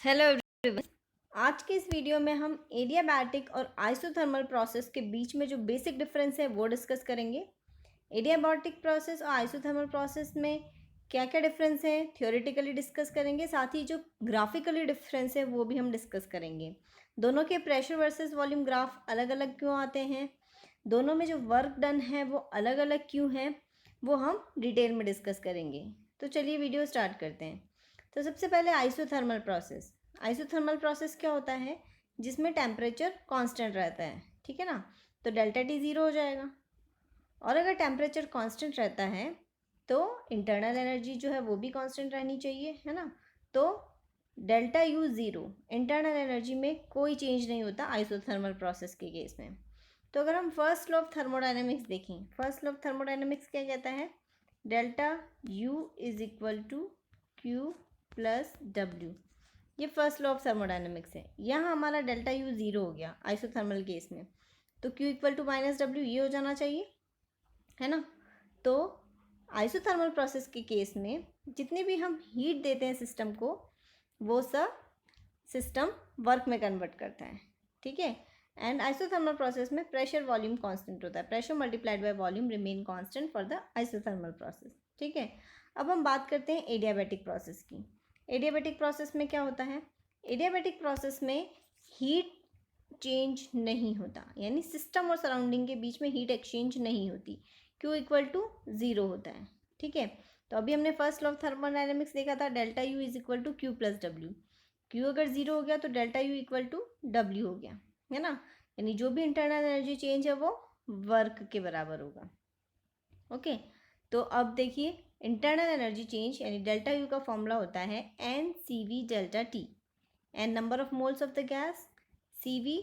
Hello everyone. आज के इस वीडियो में हम एडियाबैटिक और आइसोथर्मल प्रोसेस के बीच में जो बेसिक डिफरेंस है वो डिस्कस करेंगे। एडियाबैटिक प्रोसेस और आइसोथर्मल प्रोसेस में क्या क्या डिफरेंस है थ्योरेटिकली डिस्कस करेंगे, साथ ही जो ग्राफिकली डिफरेंस है वो भी हम डिस्कस करेंगे। दोनों के प्रेशर वर्सेस वॉल्यूम ग्राफ अलग अलग क्यों आते हैं, दोनों में जो वर्क डन है वो अलग अलग क्यों है, वो हम डिटेल में डिस्कस करेंगे। तो चलिए वीडियो स्टार्ट करते हैं। तो सबसे पहले आइसोथर्मल प्रोसेस। आइसोथर्मल प्रोसेस क्या होता है, जिसमें टेम्परेचर कांस्टेंट रहता है, ठीक है ना। तो डेल्टा टी ज़ीरो हो जाएगा, और अगर टेम्परेचर कांस्टेंट रहता है तो इंटरनल एनर्जी जो है वो भी कांस्टेंट रहनी चाहिए, है ना। तो delta you zero, internal energy में कोई चेंज नहीं होता आइसोथर्मल प्रोसेस के केस में। तो अगर हम फर्स्ट लॉ ऑफ थर्मोडाइनमिक्स देखें, फर्स्ट लॉ ऑफ थर्मोडाइनमिक्स क्या कहता है, delta U is equal to Q plus W. ये फर्स्ट लॉ ऑफ थर्मोडाइनमिक्स है। यहाँ हमारा डेल्टा यू ज़ीरो हो गया आइसोथर्मल केस में, तो Q equal to minus W ये हो जाना चाहिए, है ना। तो आइसोथर्मल प्रोसेस के केस में जितनी भी हम हीट देते हैं सिस्टम को, वो सब सिस्टम वर्क में कन्वर्ट करता है, ठीक है। एंड आइसोथर्मल प्रोसेस में प्रेशर वॉल्यूम कांस्टेंट होता है, pressure multiplied by volume remain constant for the isothermal process, ठीक है। अब हम बात करते हैं एडियाबैटिक प्रोसेस की। एडियाबैटिक प्रोसेस में क्या होता है, एडियाबैटिक प्रोसेस में हीट चेंज नहीं होता, यानी सिस्टम और सराउंडिंग के बीच में हीट एक्सचेंज नहीं होती, क्यू इक्वल टू ज़ीरो होता है, ठीक है। तो अभी हमने फर्स्ट लॉ ऑफ थर्मोडायनेमिक्स देखा था, delta U is equal to Q plus W. Q अगर ज़ीरो हो गया तो delta U equal to W हो गया, है ना। यानी जो भी इंटरनल एनर्जी चेंज है वो वर्क के बराबर होगा, ओके। तो अब देखिए, इंटरनल एनर्जी चेंज यानी डेल्टा यू का फॉर्मूला होता है N C V delta T. N number of moles of the gas, C V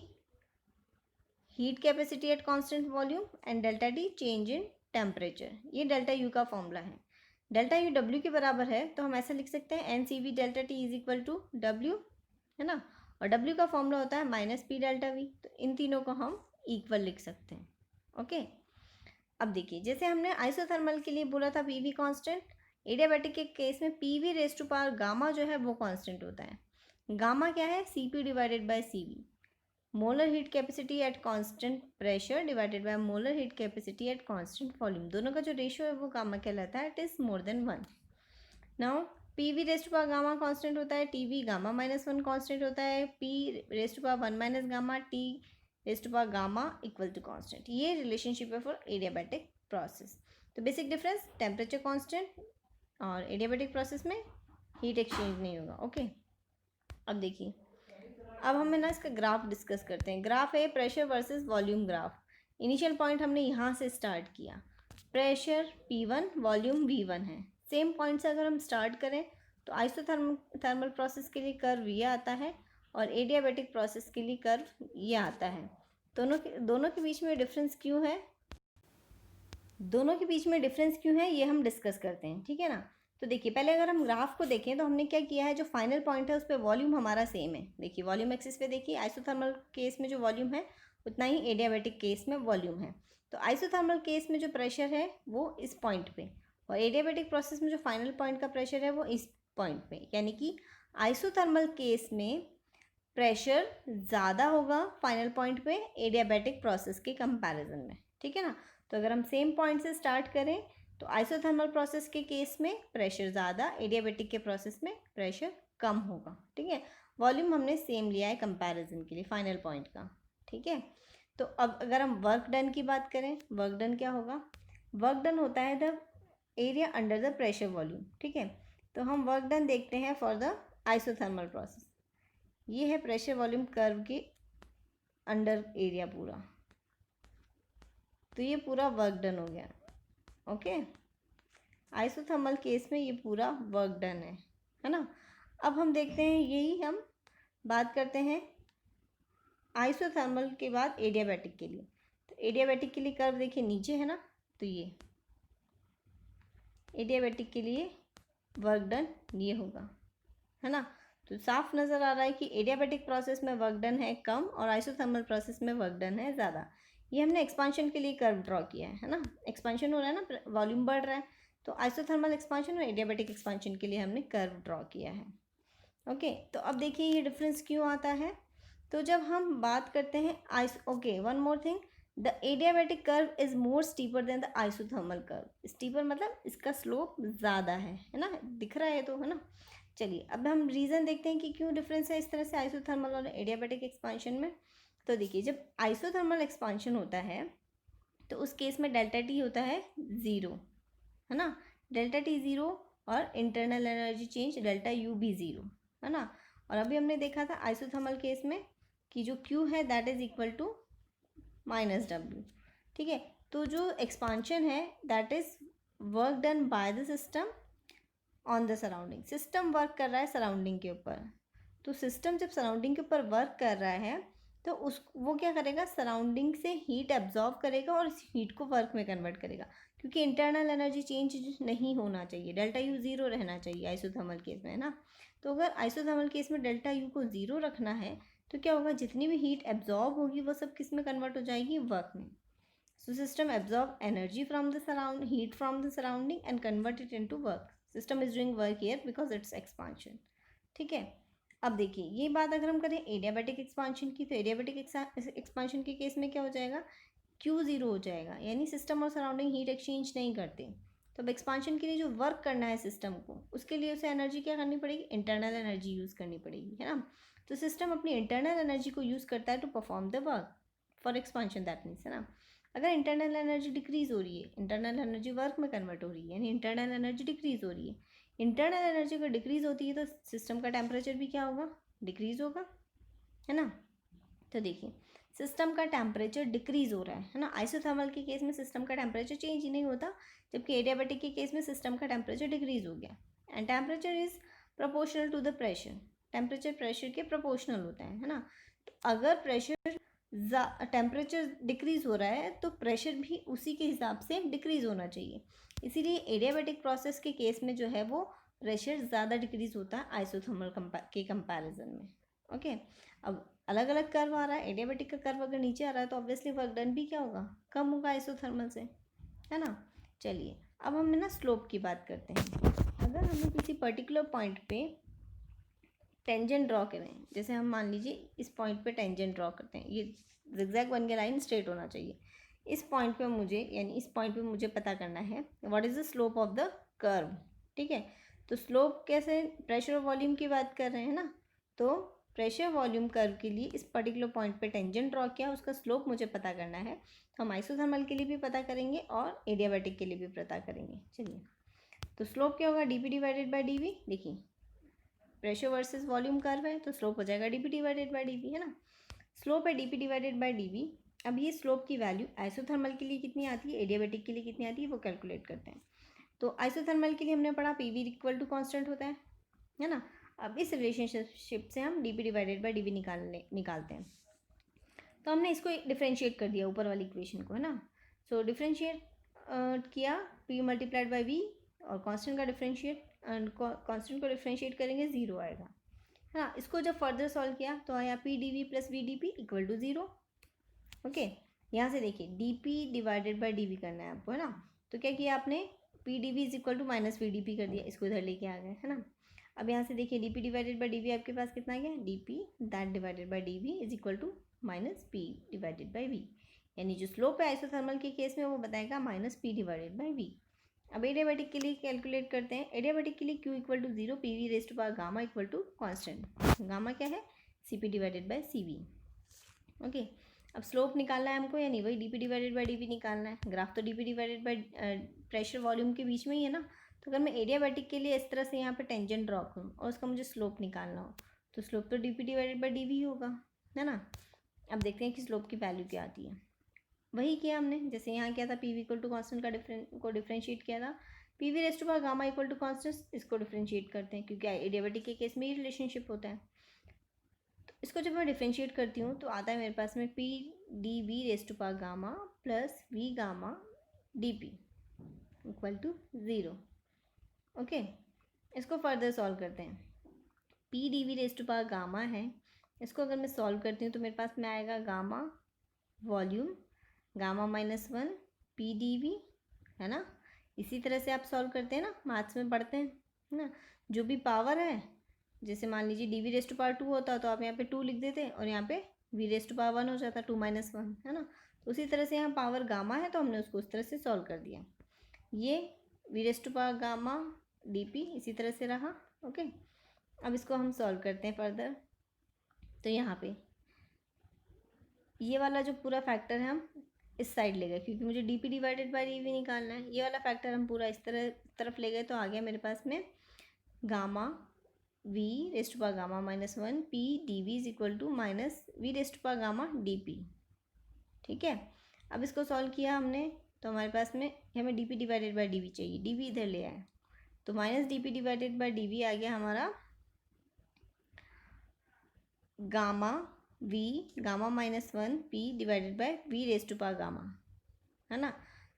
heat capacity at constant volume, and delta T change in temperature. ये delta U का formula है। Delta U W के बराबर है, तो हम ऐसा लिख सकते हैं N C V delta T is equal to W, है ना। और डब्ल्यू का फॉर्मूला होता है माइनस पी डेल्टा वी, तो इन तीनों को हम इक्वल लिख सकते हैं, ओके। अब देखिए, जैसे हमने आइसोथर्मल के लिए बोला था पी वी कॉन्स्टेंट, एडियाबैटिक के केस में P V raise to power gamma जो है वो कॉन्स्टेंट होता है। गामा क्या है, C P divided by C V, molar heat capacity at constant pressure divided by molar heat capacity at constant volume. दोनों का जो रेशियो है वो गामा कहलाता है, it is more than one. Now P V raised power gamma constant होता है, T V gamma minus one constant होता है, P raised power one minus gamma, T raised power gamma equal to constant. ये relationship है for adiabatic process. तो basic difference, temperature constant और adiabatic process में heat exchange नहीं होगा, okay. अब देखिए, अब हमें ना इसका ग्राफ डिस्कस करते हैं। ग्राफ है pressure versus volume graph. Initial point हमने यहाँ से स्टार्ट किया, प्रेशर P1 वॉल्यूम V1 है। सेम पॉइंट से अगर हम स्टार्ट करें तो आइसोथर्मल प्रोसेस के लिए कर्व ये आता है, और एडियाबैटिक प्रोसेस के लिए कर्व ये आता है। दोनों के बीच में डिफरेंस क्यों है, ये हम डिस्कस करते हैं, ठीक है ना। तो देखिए, पहले अगर हम ग्राफ को देखें तो हमने क्या किया है, जो फाइनल पॉइंट है उस पर वॉल्यूम हमारा सेम है। देखिए वॉल्यूम एक्सिस पे देखिए, आइसोथर्मल केस में जो वॉल्यूम है उतना ही एडियाबैटिक केस में वॉल्यूम है। तो आइसोथर्मल केस में जो प्रेशर है वो इस पॉइंट पे, और एडियाबैटिक प्रोसेस में जो फाइनल पॉइंट का प्रेशर है वो इस पॉइंट पे। यानी कि आइसोथर्मल केस में प्रेशर ज़्यादा होगा फाइनल पॉइंट पे एडियाबैटिक प्रोसेस के कंपैरिजन में, ठीक है ना। तो अगर हम सेम पॉइंट से स्टार्ट करें तो आइसोथर्मल प्रोसेस के केस में प्रेशर ज़्यादा, एडियाबैटिक के प्रोसेस में प्रेशर कम होगा, ठीक है। वॉल्यूम हमने सेम लिया है कंपैरिजन के लिए फाइनल पॉइंट का, ठीक है। तो अब अगर हम वर्क डन की बात करें, वर्क डन क्या होगा, वर्क डन होता है the area under the pressure volume, ठीक है। तो हम वर्क डन देखते हैं फॉर द आइसोथर्मल प्रोसेस। ये है प्रेशर वॉल्यूम कर्व के अंडर एरिया पूरा, तो ये पूरा वर्क डन हो गया, ओके। आइसोथर्मल केस में ये पूरा वर्क डन है ना। अब हम देखते हैं, यही हम बात करते हैं आइसोथर्मल के बाद एडियाबैटिक के लिए। तो एडियाबैटिक के लिए कर्व देखिए नीचे है ना, तो ये एडियाबैटिक के लिए वर्क डन ये होगा, है ना। तो साफ नज़र आ रहा है कि एडियाबैटिक प्रोसेस में वर्क डन है कम और आइसोथर्मल प्रोसेस में वर्क डन है ज़्यादा। ये हमने एक्सपांशन के लिए कर्व ड्रॉ किया है ना, एक्सपांशन हो रहा है ना, वॉल्यूम बढ़ रहा है, तो आइसोथर्मल एक्सपांशन और एडियाबैटिक एक्सपांशन के लिए हमने कर्व ड्रॉ किया है। ओके, तो अब देखिए ये डिफरेंस क्यों आता है। तो जब हम बात करते हैं okay, one more thing, the adiabatic curve is more steeper than the isothermal curve. Steeper मतलब इसका स्लोप ज़्यादा है ना, दिख रहा है तो, है ना। चलिए अब हम रीज़न देखते हैं कि क्यों डिफरेंस है इस तरह से आइसोथर्मल और एडियाबैटिक एक्सपांशन में। तो देखिए जब आइसोथर्मल एक्सपांशन होता है तो उस केस में डेल्टा टी होता है ज़ीरो, है ना, डेल्टा टी ज़ीरो, और internal energy change delta U भी ज़ीरो, है ना। और अभी हमने देखा था आइसोथर्मल केस में कि जो क्यू है that is equal to minus W, ठीक है। तो जो एक्सपांशन है that is work done by the system on the surrounding. System work कर रहा है सराउंडिंग के ऊपर। तो सिस्टम जब सराउंडिंग के ऊपर वर्क कर रहा है तो उस वो क्या करेगा, सराउंडिंग से हीट एब्जॉर्ब करेगा और इस हीट को वर्क में कन्वर्ट करेगा, क्योंकि इंटरनल एनर्जी चेंज नहीं होना चाहिए, डेल्टा यू ज़ीरो रहना चाहिए आइसोथर्मल केस में, है ना। तो अगर आइसोथर्मल केस में डेल्टा यू को ज़ीरो रखना है तो क्या होगा, जितनी भी हीट एब्जॉर्ब होगी वो सब किस में कन्वर्ट हो जाएगी, वर्क में। So system absorb energy from the heat from the surrounding and convert it into work. System is doing work here because it's expansion. ठीक है। अब देखिए ये बात अगर हम करें एडियाबैटिक एक्सपांशन की, तो एडियाबैटिक एक्सपांशन के केस में क्या हो जाएगा, क्यू ज़ीरो हो जाएगा, यानी सिस्टम और सराउंडिंग हीट एक्सचेंज नहीं करते। तो अब एक्सपांशन के लिए जो वर्क करना है सिस्टम को, उसके लिए उसे एनर्जी क्या करनी पड़ेगी, इंटरनल एनर्जी यूज़ करनी पड़ेगी, है ना। तो सिस्टम अपनी इंटरनल एनर्जी को यूज़ करता है to perform the work for expansion, that means, है ना। अगर इंटरनल एनर्जी डिक्रीज हो रही है, इंटरनल एनर्जी वर्क में कन्वर्ट हो रही है, यानी इंटरनल एनर्जी डिक्रीज हो रही है। इंटरनल एनर्जी अगर डिक्रीज होती है तो सिस्टम का टेम्परेचर भी क्या होगा, डिक्रीज होगा, है ना। तो देखिए सिस्टम का टेम्परेचर डिक्रीज हो रहा है ना। आइसोथर्मल के केस में सिस्टम का टेम्परेचर चेंज ही नहीं होता, जबकि एडियाबैटिक के केस में सिस्टम का टेम्परेचर डिक्रीज हो गया। And temperature is proportional to the pressure. Temperature pressure के प्रोपोर्शनल होता है ना। तो अगर प्रेशर टेम्परेचर डिक्रीज हो रहा है तो प्रेशर भी उसी के हिसाब से डिक्रीज होना चाहिए। इसीलिए एडियाबैटिक प्रोसेस के केस में जो है वो प्रेशर ज़्यादा डिक्रीज होता है आइसोथर्मल के कंपैरिजन में। ओके, अब अलग अलग कर्व आ रहा है, एडियाबैटिक का कर्व अगर नीचे आ रहा है तो ऑब्वियसली वर्क डन भी क्या होगा, कम होगा आइसोथर्मल से, है ना। चलिए अब हम ना स्लोप की बात करते हैं। अगर हमें किसी पर्टिकुलर पॉइंट पे टेंजेंट ड्रॉ करें, जैसे हम मान लीजिए इस पॉइंट पे टेंजेंट ड्रॉ करते हैं, ये जिगजैग बन के लाइन स्ट्रेट होना चाहिए। इस पॉइंट पे मुझे, यानी इस पॉइंट पे मुझे पता करना है what is the slope of the curve, ठीक है। तो स्लोप कैसे, प्रेशर और वॉल्यूम की बात कर रहे हैं ना, तो प्रेशर वॉल्यूम कर्व के लिए इस पर्टिकुलर पॉइंट पे टेंजेंट ड्रॉ किया, उसका स्लोप मुझे पता करना है। तो हम आइसोथर्मल के लिए भी पता करेंगे और एडियाबैटिक के लिए भी पता करेंगे। चलिए, तो स्लोप क्या होगा, d P divided by D V. देखिए प्रेशर वर्सेस वॉल्यूम कर्व है तो स्लोप हो जाएगा डीपी डिवाइडेड बाई डीवी, है ना। स्लोप है डीपी डिवाइडेड बाई डीवी। अब ये स्लोप की वैल्यू आइसोथर्मल के लिए कितनी आती है, एडियाबैटिक के लिए कितनी आती है, वो कैलकुलेट करते हैं। तो आइसोथर्मल के लिए हमने पढ़ा P V equal to constant होता है ना। अब इस रिलेशनशिप से हम d P divided by D V निकालते हैं। तो हमने इसको डिफ्रेंशिएट कर दिया ऊपर वाली इक्वेशन को, है ना। सो डिफ्रेंशिएट किया, पी मल्टीप्लाइड बाई वी, और कांस्टेंट का डिफ्रेंशिएट, कांस्टेंट को डिफ्रेंशिएट करेंगे ज़ीरो आएगा, है ना। इसको जब फर्दर सॉल्व किया तो आया P d V plus V d P equal to zero. Okay, यहाँ से देखिए d P divided by D V करना है आपको, है ना। तो क्या किया आपने, P d V is equal to minus V d P कर दिया, इसको इधर लेके आ गए, है ना। अब यहाँ से देखिए d P divided by D V आपके पास कितना आ गया, d P that divided by D V is equal to minus P divided by V, यानी जो स्लोप है आइसोथर्मल के केस में वो बताएगा minus P divided by V. अब एडियाबैटिक के लिए कैलकुलेट करते हैं। एडियाबैटिक के लिए Q equal to zero, P V raise to power gamma equal to constant. Gamma क्या है, C P divided by C V. Okay, अब स्लोप निकालना है हमको, यानी वही d P divided by D V निकालना है। ग्राफ तो d P divided by pressure volume के बीच में ही है ना। तो अगर मैं एडियाबैटिक के लिए इस तरह से यहाँ पे टेंजेंट ड्रॉ करूँ और उसका मुझे स्लोप निकालना हो तो स्लोप तो d P divided by D V होगा, है ना। अब देखते हैं कि स्लोप की वैल्यू क्या आती है। वही किया हमने जैसे यहाँ किया था, P V equal to constant का डिफ्रेंशिएट किया था, P V raise to power gamma equal to constant, इसको डिफ्रेंशिएट करते हैं क्योंकि एडियाबैटिक के केस में ही रिलेशनशिप होता है। तो इसको जब मैं डिफ्रेंशिएट करती हूँ तो आता है मेरे पास में P d V raise to power gamma plus V gamma d P equal to zero. Okay, इसको फर्दर सॉल्व करते हैं। P d V raise to power gamma है, इसको अगर मैं सॉल्व करती हूँ तो मेरे पास में आएगा gamma volume, gamma minus one P d V, है ना। इसी तरह से आप सॉल्व करते हैं ना, मैथ्स में पढ़ते हैं, है ना। जो भी पावर है जैसे मान लीजिए d V raised to power 2 होता तो आप यहाँ पे 2 लिख देते और यहाँ पे वी रेस्ट टू पावर 1 हो जाता, 2 - 1, है ना। तो उसी तरह से यहाँ पावर गामा है तो हमने उसको उस तरह से सॉल्व कर दिया। ये V raised to power gamma d P इसी तरह से रहा। ओके, अब इसको हम सॉल्व करते हैं फर्दर। तो यहाँ पे ये वाला जो पूरा फैक्टर है हम इस साइड ले गए, क्योंकि मुझे d P divided by D V निकालना है। ये वाला फैक्टर हम पूरा इस तरफ ले गए, तो आ गया मेरे पास में gamma V raised to power gamma -1 P d V is equal to minus V raised to power gamma d P. ठीक है, अब इसको सॉल्व किया हमने तो हमारे पास में हमें D P divided by D V चाहिए, डी वी इधर ले आए तो minus D P divided by D V आ गया हमारा gamma V gamma -1 P divided by V raised to power gamma, है ना।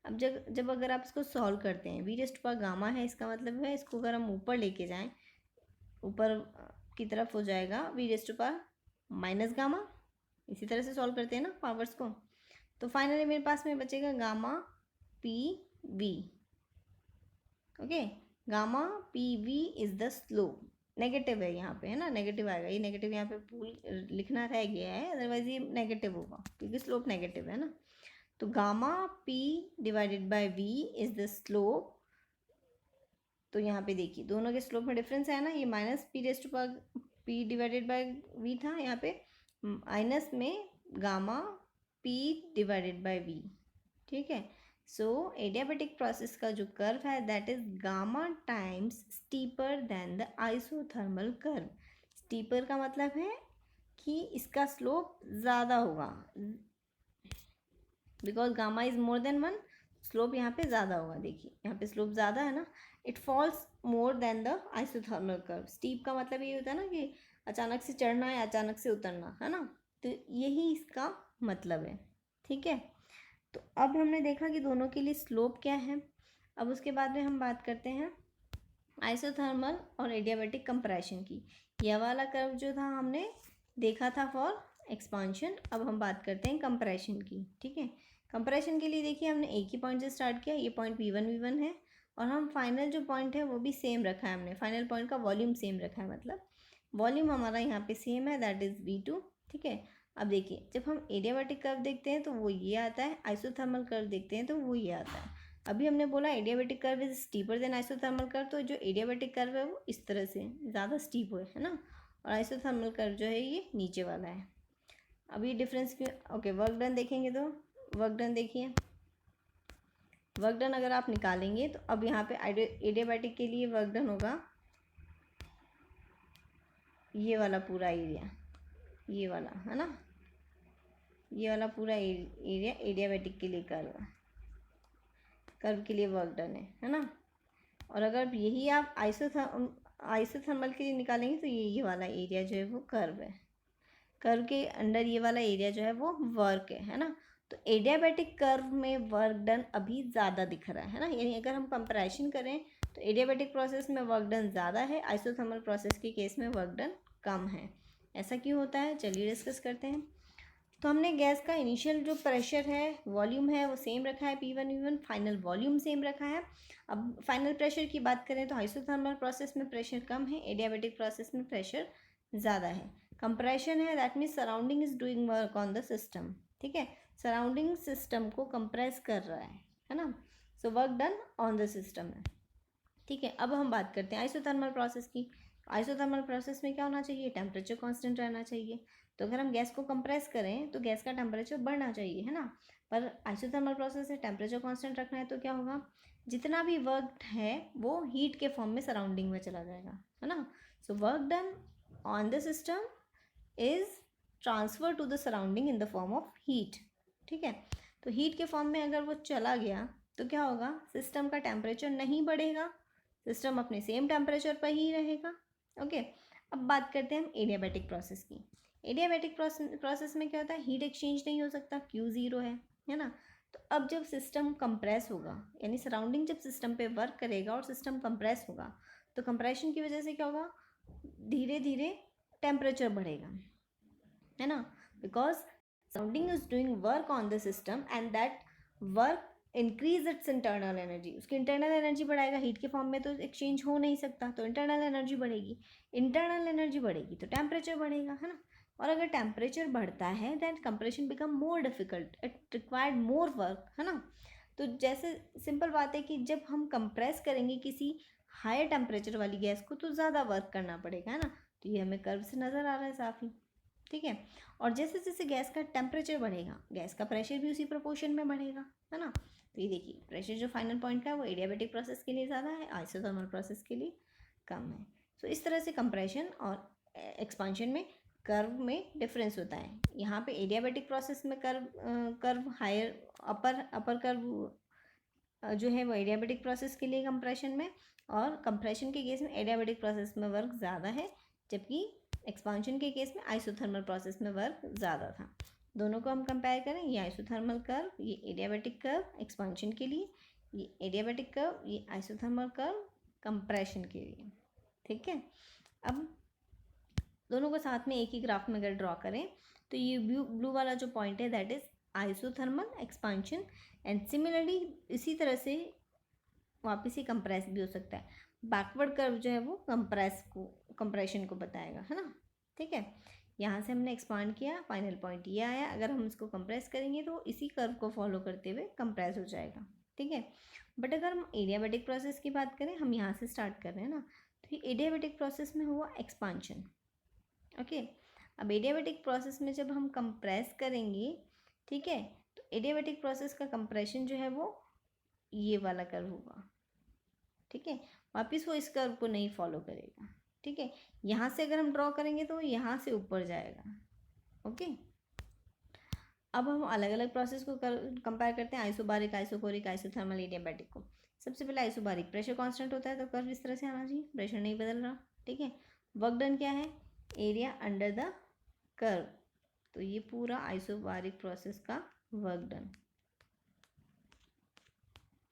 अब जब अगर आप इसको सॉल्व करते हैं, V raised to power gamma है, इसका मतलब है इसको अगर हम ऊपर लेके जाएं, ऊपर की तरफ हो जाएगा V raised to power minus gamma. इसी तरह से सॉल्व करते हैं ना पावर्स को। तो फाइनली मेरे पास में बचेगा gamma P V. Okay, gamma P V is the slope. Negative है यहाँ पे, है ना, नेगेटिव आएगा, ये नेगेटिव यहाँ पे भूल लिखना रह गया है, अदरवाइज ये नेगेटिव होगा क्योंकि स्लोप नेगेटिव है ना। तो gamma P divided by V is the slope. तो यहाँ पे देखिए दोनों के स्लोप में डिफरेंस है ना, ये minus P raised to power P divided by V था, यहाँ पे माइनस में gamma P divided by V. ठीक है, सो एडियाबैटिक प्रोसेस का जो कर्व है that is gamma times steeper than the isothermal curve. Steeper का मतलब है कि इसका स्लोप ज़्यादा होगा, because gamma is more than 1, slope यहाँ पे ज़्यादा होगा। देखिए यहाँ पे स्लोप ज़्यादा है ना, it falls more than the isothermal curve. Steep का मतलब ये होता है ना कि अचानक से चढ़ना या अचानक से उतरना, है ना, तो यही इसका मतलब है। ठीक है, तो अब हमने देखा कि दोनों के लिए स्लोप क्या है। अब उसके बाद में हम बात करते हैं आइसोथर्मल और एडियाबैटिक कंप्रेशन की। यह वाला कर्व जो था हमने देखा था फॉर एक्सपांशन। अब हम बात करते हैं कंप्रेशन की। ठीक है, कंप्रेशन के लिए देखिए हमने एक ही पॉइंट से स्टार्ट किया, ये पॉइंट V1 है और हम फाइनल जो पॉइंट है वो भी सेम रखा है हमने, फाइनल पॉइंट का वॉल्यूम सेम रखा है, मतलब वॉल्यूम हमारा यहाँ पे सेम है, दैट इज़ V2। ठीक है, अब देखिए जब हम एडियाबैटिक कर्व देखते हैं तो वो ये आता है, आइसोथर्मल कर्व देखते हैं तो वो ये आता है। अभी हमने बोला adiabatic curve is steeper than isothermal curve, तो जो एडियाबैटिक कर्व है वो इस तरह से ज़्यादा स्टीप है ना, और आइसोथर्मल कर्व जो है ये नीचे वाला है। अभी डिफरेंस क्यों। ओके, वर्क डन देखेंगे तो वर्क डन देखिए, वर्क डन अगर आप निकालेंगे तो अब यहाँ पे एडियाबैटिक के लिए वर्क डन होगा ये वाला पूरा एरिया, ये वाला, है ना, ये वाला पूरा एरिया एडियाबैटिक के लिए कर्व के लिए वर्क डन है ना। और अगर यही आप आइसोथर्मल के लिए निकालेंगे तो ये वाला एरिया जो है वो कर्व है, कर्व के अंडर ये वाला एरिया जो है वो वर्क है ना। तो एडियाबैटिक कर्व में वर्क डन अभी ज़्यादा दिख रहा है ना, यानी अगर हम कंपैरिजन करें तो एडियाबैटिक प्रोसेस में वर्क डन ज़्यादा है, आइसोथर्मल प्रोसेस के केस में वर्क डन कम है। ऐसा क्यों होता है, चलिए डिस्कस करते हैं। तो हमने गैस का इनिशियल जो प्रेशर है, वॉल्यूम है, वो सेम रखा है P1 V1, final volume same रखा है। अब फाइनल प्रेशर की बात करें तो आइसोथर्मल प्रोसेस में प्रेशर कम है, एडियाबैटिक प्रोसेस में प्रेशर ज़्यादा है। कंप्रेशन है, that means surrounding is doing work on the system. ठीक है, सराउंडिंग सिस्टम को कंप्रेस कर रहा है ना, so work done on the system है। ठीक है, अब हम बात करते हैं आइसोथर्मल प्रोसेस की। आइसोथर्मल प्रोसेस में क्या होना चाहिए, टेम्परेचर कांस्टेंट रहना चाहिए। तो अगर हम गैस को कंप्रेस करें तो गैस का टेम्परेचर बढ़ना चाहिए, है ना, पर आइसोथर्मल प्रोसेस से टेम्परेचर कांस्टेंट रखना है तो क्या होगा, जितना भी वर्क है वो हीट के फॉर्म में सराउंडिंग में चला जाएगा, है ना। So work done on the system is transfer to the surrounding in the form of heat. ठीक है, तो हीट के फॉर्म में अगर वो चला गया तो क्या होगा, सिस्टम का टेम्परेचर नहीं बढ़ेगा, सिस्टम अपने सेम टेम्परेचर पर ही रहेगा। ओके, अब बात करते हैं हम एडियाबैटिक प्रोसेस की। एडियाबैटिक प्रोसेस में क्या होता है, हीट एक्सचेंज नहीं हो सकता, Q0 है ना। तो अब जब सिस्टम कंप्रेस होगा, यानी सराउंडिंग जब सिस्टम पे वर्क करेगा और सिस्टम कंप्रेस होगा, तो कंप्रेशन की वजह से क्या होगा, धीरे धीरे टेम्परेचर बढ़ेगा, है ना, because surrounding is doing work on the system and that work increase its internal energy, उसकी इंटरनल एनर्जी बढ़ाएगा, हीट के फॉर्म में तो एक्सचेंज हो नहीं सकता, तो इंटरनल एनर्जी बढ़ेगी, इंटरनल एनर्जी बढ़ेगी तो टेम्परेचर बढ़ेगा, है ना। और अगर टेम्परेचर बढ़ता है then compression become more difficult, it required more work, है ना। तो जैसे सिंपल बात है कि जब हम कंप्रेस करेंगे किसी हायर टेम्परेचर वाली गैस को तो ज़्यादा वर्क करना पड़ेगा, है ना। तो ये हमें कर्व से नज़र आ रहा है साफ ही, ठीक है। और जैसे जैसे गैस का टेम्परेचर बढ़ेगा गैस का प्रेशर भी उसी प्रोपोर्शन में बढ़ेगा, है ना। तो ये देखिए प्रेशर जो फाइनल पॉइंट का है वो एडियाबैटिक प्रोसेस के लिए ज़्यादा है, आइसोथर्मल प्रोसेस के लिए कम है। तो इस तरह से कंप्रेशन और एक्सपांशन में कर्व में डिफरेंस होता है। यहाँ पे एडियाबैटिक प्रोसेस में कर्व हायर अपर कर्व जो है वो एडियाबैटिक प्रोसेस के लिए कंप्रेशन में, और कंप्रेशन के केस में एडियाबैटिक प्रोसेस में वर्क ज़्यादा है, जबकि एक्सपांशन के केस में आइसोथर्मल प्रोसेस में वर्क ज़्यादा था। दोनों को हम कंपेयर करें, ये आइसोथर्मल कर्व, ये एडियाबैटिक कर्व एक्सपांशन के लिए, ये एडियाबैटिक कर्व, ये आइसोथर्मल कर्व कंप्रेशन के लिए, ठीक है। अब दोनों को साथ में एक ही ग्राफ में अगर ड्रॉ करें तो ये ब्लू वाला जो पॉइंट है that is isothermal expansion, and similarly इसी तरह से वापस ही कंप्रेस भी हो सकता है। बैकवर्ड कर्व जो है वो कंप्रेशन को बताएगा, है ना, ठीक है। यहाँ से हमने एक्सपांड किया, फाइनल पॉइंट ये आया, अगर हम इसको कंप्रेस करेंगे तो इसी कर्व को फॉलो करते हुए कंप्रेस हो जाएगा, ठीक है। बट अगर हम एडियाबैटिक प्रोसेस की बात करें, हम यहाँ से स्टार्ट कर रहे हैं ना, तो ये एडियाबैटिक प्रोसेस में हुआ एक्सपांशन, ओके। अब एडियाबैटिक प्रोसेस में जब हम कंप्रेस करेंगे, ठीक है, तो एडियाबैटिक प्रोसेस का कंप्रेशन जो है वो ये वाला कर्व होगा, ठीक है। वापस वो इस कर्व को नहीं फॉलो करेगा, ठीक है। यहाँ से अगर हम ड्रॉ करेंगे तो यहाँ से ऊपर जाएगा, ओके। अब हम अलग अलग प्रोसेस को कंपेयर करते हैं, आइसोबारिक, आइसोकोरिक, आइसोथर्मल, एडियाबैटिक को। सबसे पहले आइसोबारिक, प्रेशर कांस्टेंट होता है तो कर्व इस तरह से आना चाहिए, प्रेशर नहीं बदल रहा, ठीक है। वर्क डन क्या है, एरिया अंडर द कर्व, तो ये पूरा आइसोबारिक प्रोसेस का वर्क डन,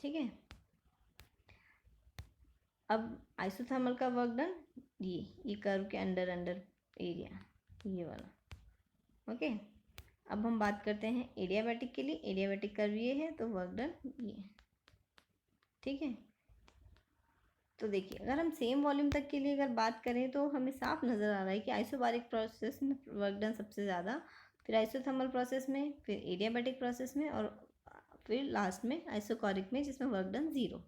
ठीक है। अब आइसोथर्मल का वर्क डन, ये कर्व के अंडर एरिया ये वाला, ओके। अब हम बात करते हैं एडियाबैटिक के लिए, एडियाबैटिक कर्व ये है तो वर्क डन ये, ठीक है। तो देखिए अगर हम सेम वॉल्यूम तक के लिए अगर बात करें तो हमें साफ नज़र आ रहा है कि आइसोबारिक प्रोसेस में वर्क डन सबसे ज़्यादा, फिर आइसोथर्मल प्रोसेस में, फिर एडियाबैटिक प्रोसेस में, और फिर लास्ट में आइसोकोरिक में जिसमें वर्क डन 0,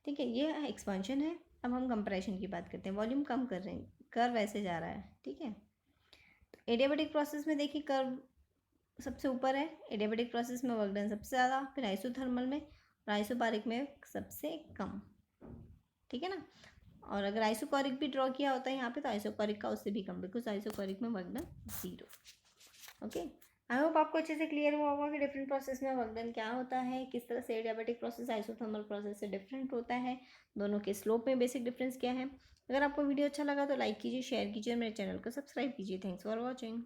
ठीक है। ये एक्सपांशन है। अब हम कंप्रेशन की बात करते हैं, वॉल्यूम कम कर रहे हैं, कर्व ऐसे जा रहा है, ठीक है। तो एडियाबैटिक प्रोसेस में देखिए कर्व सबसे ऊपर है, एडियाबैटिक प्रोसेस में वर्क डन सबसे ज़्यादा, फिर आइसोथर्मल में और आइसोबारिक में सबसे कम, ठीक है ना। और अगर आइसोकोरिक भी ड्रॉ किया होता है यहाँ पे तो आइसोकोरिक का उससे भी कम, बिकॉज आइसोकोरिक में work done 0, okay. I hope आपको अच्छे से क्लियर हुआ होगा कि डिफरेंट प्रोसेस में वर्क डन क्या होता है, किस तरह से एडियाबैटिक प्रोसेस आइसोथर्मल प्रोसेस से डिफरेंट होता है, दोनों के स्लोप में बेसिक डिफरेंस क्या है। अगर आपको वीडियो अच्छा लगा तो लाइक कीजिए, शेयर कीजिए और मेरे चैनल को सब्सक्राइब कीजिए। Thanks for watching.